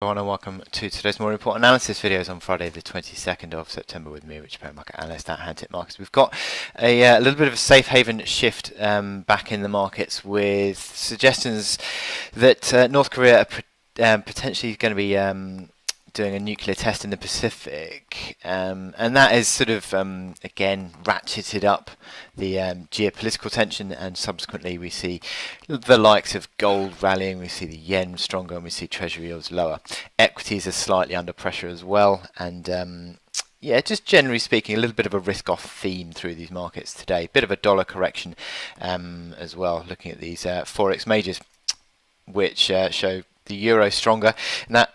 Everyone, and welcome to today's morning report analysis videos on Friday the 22nd of September with me, Rich Perry, market analyst at Hantec Markets. We've got a little bit of a safe haven shift back in the markets with suggestions that North Korea are potentially going to be doing a nuclear test in the Pacific, and that is sort of again ratcheted up the geopolitical tension, and subsequently we see the likes of gold rallying, we see the yen stronger, and we see treasury yields lower. Equities are slightly under pressure as well, and yeah, just generally speaking, a little bit of a risk-off theme through these markets today. Bit of a dollar correction as well, looking at these forex majors, which show the euro stronger, and that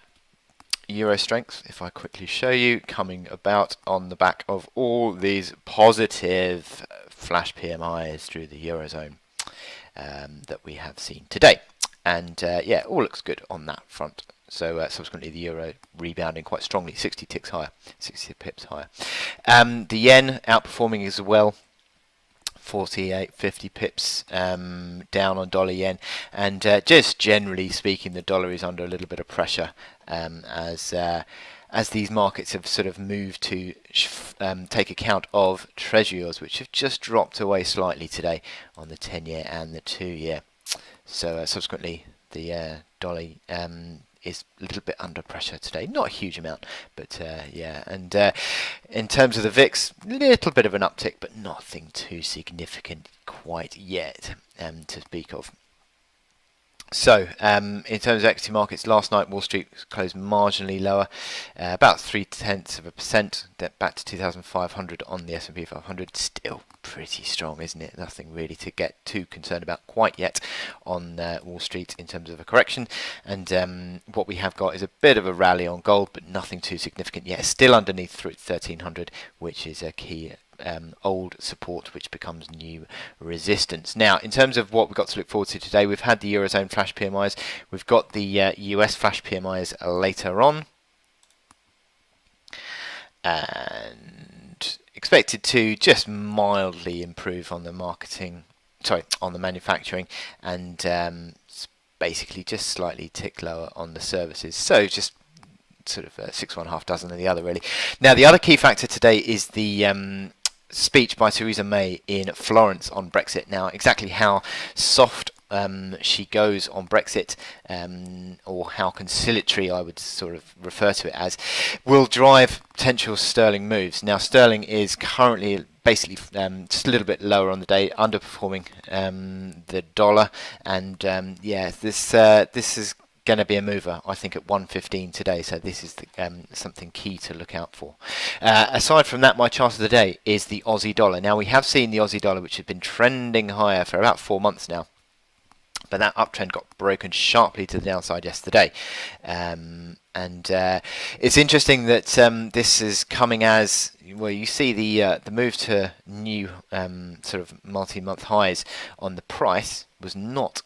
euro strength, if I quickly show you, coming about on the back of all these positive flash PMIs through the eurozone that we have seen today. And yeah, all looks good on that front. So subsequently, the euro rebounding quite strongly, 60 ticks higher, 60 pips higher. The yen outperforming as well. 48, 50 pips down on dollar yen, and just generally speaking, the dollar is under a little bit of pressure as these markets have sort of moved to take account of treasury yields, which have just dropped away slightly today on the 10-year and the 2-year. So subsequently, the dollar is a little bit under pressure today. Not a huge amount, but yeah. And in terms of the VIX, a little bit of an uptick, but nothing too significant quite yet to speak of. So, in terms of equity markets, last night Wall Street closed marginally lower, about 0.3%, back to 2,500 on the S&P 500. Still pretty strong, isn't it? Nothing really to get too concerned about quite yet on Wall Street in terms of a correction. And what we have got is a bit of a rally on gold, but nothing too significant yet. Still underneath 1,300, which is a key old support which becomes new resistance. Now, in terms of what we've got to look forward to today, we've had the Eurozone flash PMIs, we've got the US flash PMIs later on, and expected to just mildly improve on the on the manufacturing, and basically just slightly tick lower on the services. So just sort of 6.5 dozen of the other, really. Now, the other key factor today is the speech by Theresa May in Florence on Brexit. Now, exactly how soft she goes on Brexit, or how conciliatory I would sort of refer to it as, will drive potential sterling moves. Now, sterling is currently basically just a little bit lower on the day, underperforming the dollar, and yeah, this is going to be a mover, I think, at 115 today, so this is something key to look out for. Aside from that, my chart of the day is the Aussie dollar. Now, we have seen the Aussie dollar, which has been trending higher for about 4 months now, but that uptrend got broken sharply to the downside yesterday. And it's interesting that this is coming as, well, you see the move to new sort of multi-month highs on the price was not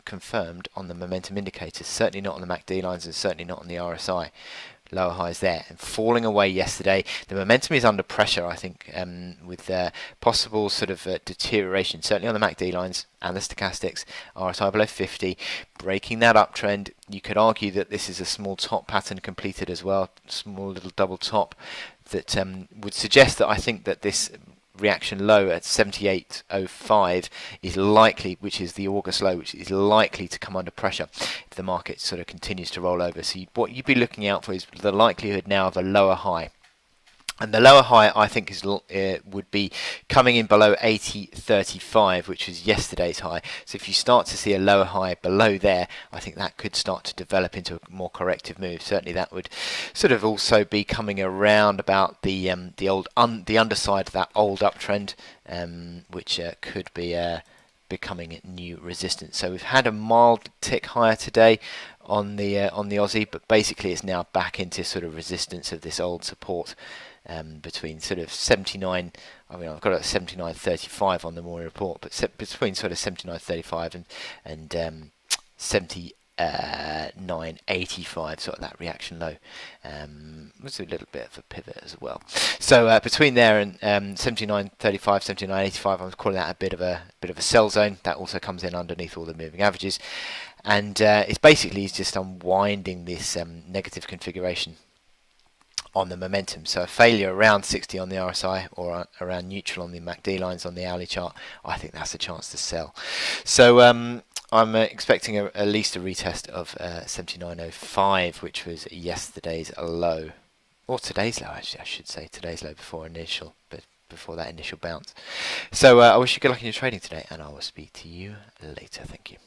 confirmed on the momentum indicators, certainly not on the MACD lines, and certainly not on the RSI. Lower highs there and falling away yesterday. The momentum is under pressure, I think, with possible sort of deterioration, certainly on the MACD lines and the stochastics. RSI below 50, breaking that uptrend. You could argue that this is a small top pattern completed as well, small little double top that would suggest that I think that this reaction low at 78.05 is likely, which is the August low, which is likely to come under pressure if the market sort of continues to roll over. So what you'd be looking out for is the likelihood now of a lower high. And the lower high, I think, would be coming in below 80.35, which was yesterday's high. So if you start to see a lower high below there, I think that could start to develop into a more corrective move. Certainly, that would sort of also be coming around about the underside of that old uptrend, which could be becoming new resistance. So we've had a mild tick higher today on the Aussie, but basically it's now back into sort of resistance of this old support. Between sort of 79, I mean, I've got it at 79.35 on the morning report, but between sort of 79.35 and 78 985, sort of that reaction low. Was a little bit of a pivot as well. So between there and 79.35, 79.85, I'm calling that a bit of a sell zone. That also comes in underneath all the moving averages, and it's basically just unwinding this negative configuration on the momentum. So a failure around 60 on the RSI or around neutral on the MACD lines on the hourly chart, I think that's a chance to sell. So I'm expecting at least a retest of 79.05, which was yesterday's low, or today's low actually, I should say today's low before that initial bounce. So I wish you good luck in your trading today, and I will speak to you later. Thank you.